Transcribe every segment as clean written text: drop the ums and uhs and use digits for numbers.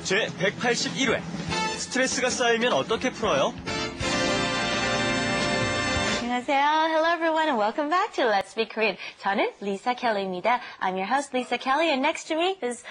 제 181회. 스트레스가 쌓이면 어떻게 풀어요? 안녕하세요. Hello everyone and welcome back to Let's Speak Korean. 저는 Lisa Kelly입니다. I'm your host Lisa Kelly and next to me is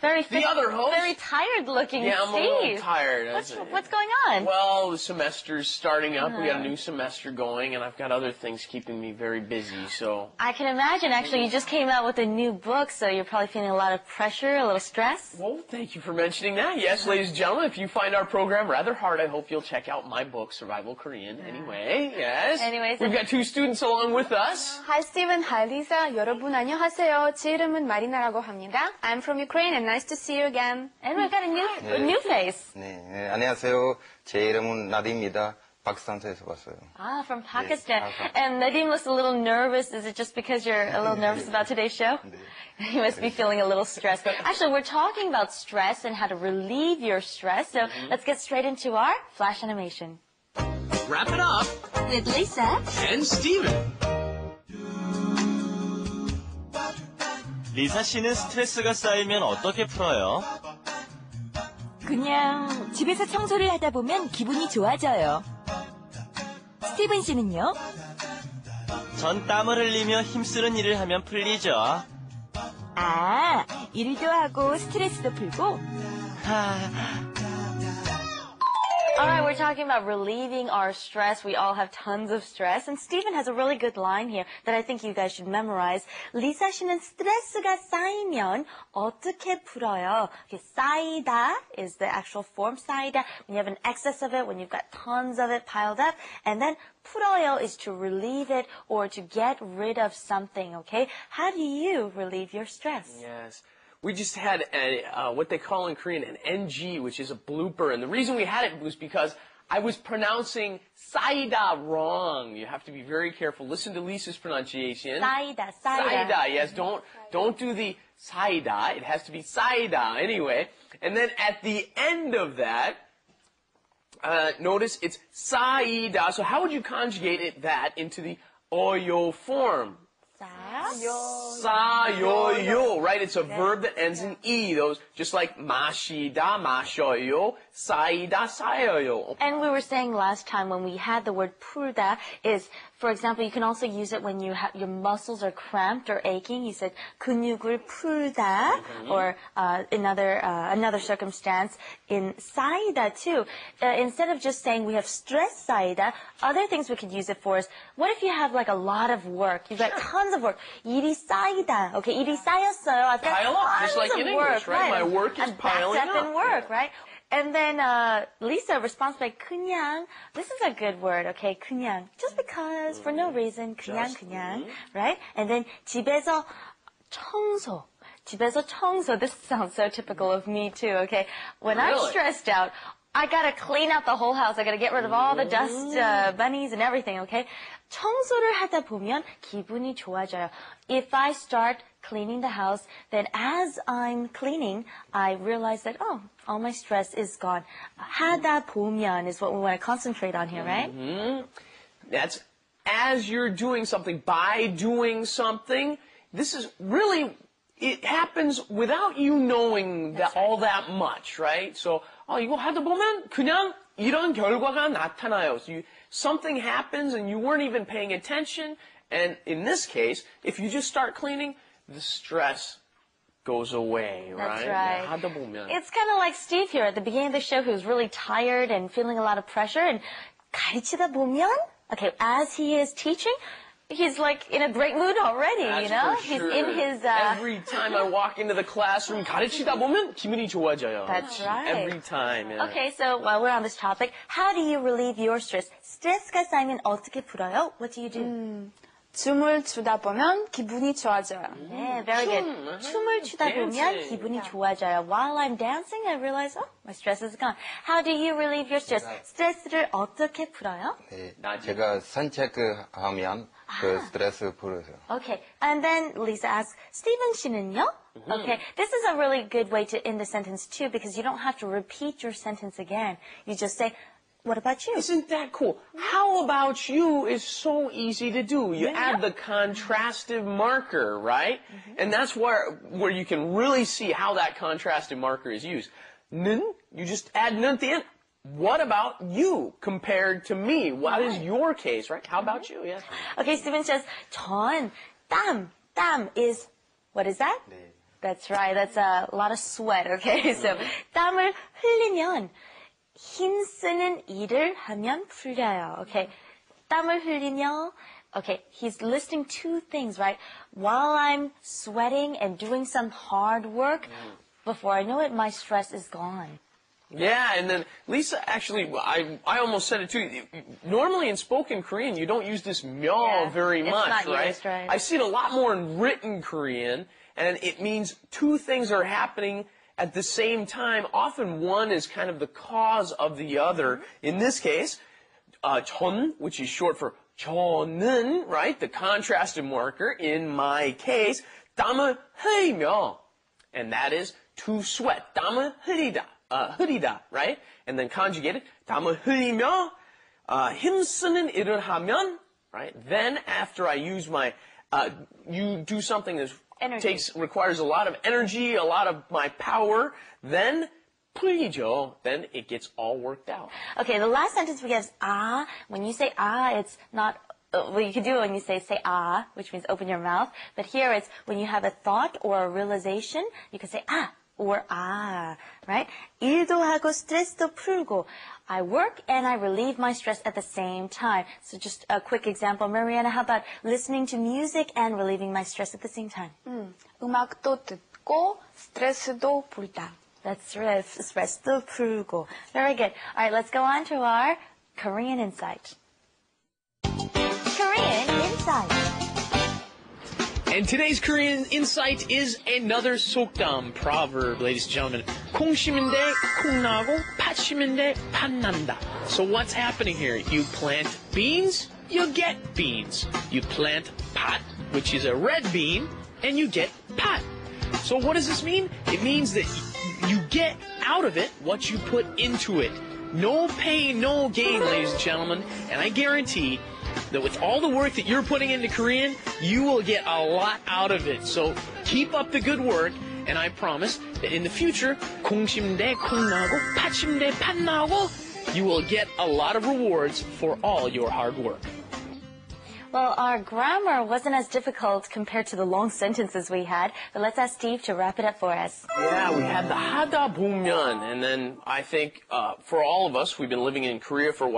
very the other host. Very tired looking Yeah, I'm Steve. a little tired. What's going on? Well, the semester's starting up. We got a new semester going, and I've got other things keeping me very busy, so... I can imagine, actually. You just came out with a new book, so you're probably feeling a lot of pressure, a little stress. Well, thank you for mentioning that. Yes, ladies and gentlemen, if you find our program rather hard, I hope you'll check out my book, Survival Korean. Anyway, yes. Anyways, we've got two students along with us. Hi, Steven. Hi, Lisa. 여러분 안녕하세요. 제 이름은 마리나라고 합니다. I'm from Ukraine and nice to see you again. And we've got a new face. 네, 안녕하세요. 제 이름은 나디입니다. 파키스탄에서 왔어요. Ah, from Pakistan. Yes, and Nadim looks a little nervous. Is it just because you're a little nervous about today's show? You must be feeling a little stressed. Actually, we're talking about stress and how to relieve your stress. So let's get straight into our flash animation. Wrap it up With Lisa and Steven. 리사 씨는 스트레스가 쌓이면 어떻게 풀어요? 그냥 집에서 청소를 하다 보면 기분이 좋아져요. 스티븐 씨는요? 전 땀을 흘리며 힘쓰는 일을 하면 풀리죠. 아, 일도 하고 스트레스도 풀고? Alright, we're talking about relieving our stress. We all have tons of stress. And Stephen has a really good line here that I think you guys should memorize. 리사 씨는 스트레스가 쌓이면 어떻게 풀어요? Okay, 쌓이다 is the actual form. 쌓이다, when you have an excess of it, when you've got tons of it piled up. And then 풀어요 is to relieve it or to get rid of something, okay? How do you relieve your stress? Yes. We just had what they call in Korean an NG, which is a blooper. And the reason we had it was because I was pronouncing 사이다 wrong. You have to be very careful. Listen to Lisa's pronunciation. 쌓이다. Saida, yes. Don't do the saida. It has to be saida anyway. And then at the end of that, notice it's saida. So how would you conjugate that into the oyo form? 사요요, right? It's a verb that ends in E. Those, just like 마시다, 마셔요, 사이다, 사여요. And we were saying last time when we had the word 풀다 is, for example, you can also use it when you have your muscles are cramped or aching. You said 근육을 풀다, or another circumstance in 쌓이다 too. Instead of just saying we have stress 쌓이다, other things we could use it for is, what if you have like a lot of work? You've got tons of work. 일이 쌓이다. Okay, 일이 쌓였어요. I've got Pile up, just like tons in of English, work, right? My work is I'm piling backed up in work, up. right? And then Lisa responds by 그냥. This is a good word, okay? 그냥. Just because, for no reason. 그냥. Right? And then 집에서 청소. 집에서 청소. This sounds so typical of me too, okay? When I'm stressed out, I gotta clean out the whole house. I gotta get rid of all the dust bunnies and everything, okay? 청소를 하다 보면 기분이 좋아져요. If I start cleaning the house, then as I'm cleaning, I realize that, all my stress is gone. 하다 보면 is what we want to concentrate on here, right? That's as you're doing something, by doing something. This is really, it happens without you knowing that all that much, right? So, 이거 하다 보면 그냥 이런 결과가 나타나요. So something happens and you weren't even paying attention. And in this case, if you just start cleaning, the stress goes away, right? That's right. 하다 보면. It's kind of like Steve here at the beginning of the show, who was really tired and feeling a lot of pressure. And 가르치다 보면, okay, as he is teaching, he's like in a great mood already, That's you know? for sure. He's in his... Every time I walk into the classroom, 가르치다 보면 기분이 좋아져요. That's right. Every time. Yeah. Okay, so while we're on this topic, how do you relieve your stress? 스트레스가 쌓이면 어떻게 풀어요? What do you do? 춤을 추다 보면 기분이 좋아져요. Yeah, very good. 춤을 추다 보면 기분이 좋아져요. While I'm dancing, I realize, my stress is gone. How do you relieve your stress? 스트레스를 어떻게 풀어요? 네, 제가 산책하면 그 스트레스 풀어요. Okay, and then Lisa asks, Stephen 씨는요? Okay, this is a really good way to end the sentence too, because you don't have to repeat your sentence again. You just say, What about you? Isn't that cool? How about you is so easy to do. You add the contrastive marker, right? And that's where you can really see how that contrastive marker is used. 는, you just add 는 at the end. What about you compared to me? What is your case, right? How about you? Yeah. Okay, Stephen says, 전, 땀 is, what is that? That's right. That's a lot of sweat, okay? So, 땀을 흘리면, 힘쓰는 일을 하면 풀려요. Okay. 땀을 흘리며, okay, he's listing two things, right? While I'm sweating and doing some hard work, before I know it, my stress is gone. Yeah, and then Lisa, actually, I almost said it too. Normally in spoken Korean, you don't use this myo very it's much, not right? used, right? I see it a lot more in written Korean, and it means two things are happening at the same time. Often one is kind of the cause of the other. In this case, 전, which is short for 저는, right? The contrastive marker. In my case, 땀을 흘리며, and that is to sweat. 땀을 흘리다. 흐리다, right? And then conjugated, 땀을 흘리며, 힘쓰는 일을 하면, right? Then after I use my, you do something that requires a lot of energy, a lot of my power, then 풀리죠. Then it gets all worked out. Okay, the last sentence we have is 아. When you say 아, it's not, well, you can do it when you say 아, which means open your mouth. But here it's when you have a thought or a realization, you can say 아. Or right? 일도 하고 스트레스도 풀고. I work and I relieve my stress at the same time. So just a quick example. Mariana, how about listening to music and relieving my stress at the same time? 음악도 듣고 스트레스도 풀다. That's right. 스트레스도 풀고. Very good. All right, let's go on to our Korean Insight. Korean Insight. And today's Korean insight is another 속담 proverb, ladies and gentlemen. 콩 심은 데 콩 나고, 팥 심은 데 팥 난다. So what's happening here? You plant beans, you get beans. You plant pot, which is a red bean, and you get pot. So what does this mean? It means that you get out of it what you put into it. No pain, no gain, ladies and gentlemen. And I guarantee that with all the work that you're putting into Korean, you will get a lot out of it. So keep up the good work, and I promise that in the future, 콩 심대 콩 나고, 팥 심대 팥 나고, you will get a lot of rewards for all your hard work. Well, our grammar wasn't as difficult compared to the long sentences we had, but let's ask Steve to wrap it up for us. Yeah, we had the 하다 보면, and then I think for all of us, we've been living in Korea for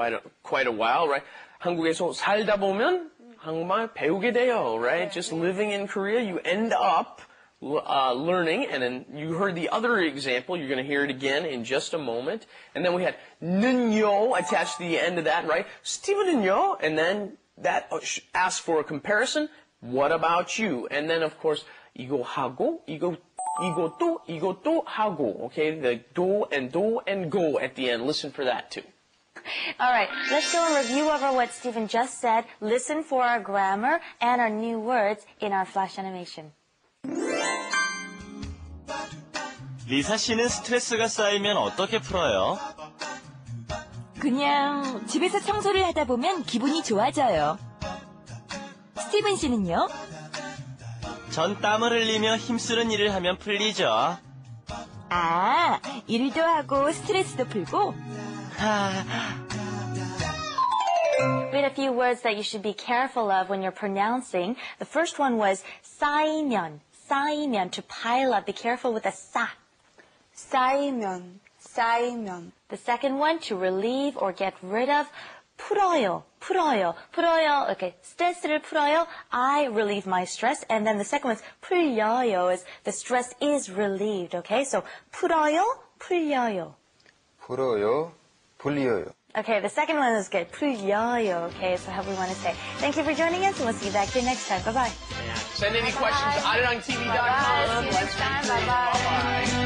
quite a while, right? 한국에서 살다 보면 한국말 배우게 돼요, right? Just living in Korea, you end up learning, and then you heard the other example. You're going to hear it again in just a moment. And then we had 는요 attached to the end of that, right? 스티븐은요, and then that asks for a comparison. What about you? And then, of course, 이거 하고, 이것도 하고. Okay, the do and go at the end. Listen for that too. All right, let's go and review over what Stephen just said. Listen for our grammar and our new words in our flash animation. 리사 씨는 스트레스가 쌓이면 어떻게 풀어요? 그냥 집에서 청소를 하다 보면 기분이 좋아져요. 스티븐 씨는요? 전 땀을 흘리며 힘쓰는 일을 하면 풀리죠. 아, 일도 하고 스트레스도 풀고? We had a few words that you should be careful of when you're pronouncing. The first one was 쌓이면, to pile up. Be careful with the 싸. 쌓이면. The second one, to relieve or get rid of, 풀어요. Okay, 스트레스를 풀어요. I relieve my stress. And then the second one is 풀려요, is the stress is relieved. Okay, so 풀어요, 풀려요. 풀어요, 풀려요. Okay, the second one is good. 풀려요. Okay, so how we want to say. Thank you for joining us, and we'll see you back here next time. Bye-bye. Send any questions to arirangtv.com. Bye-bye. See you next time. Bye-bye. Bye-bye.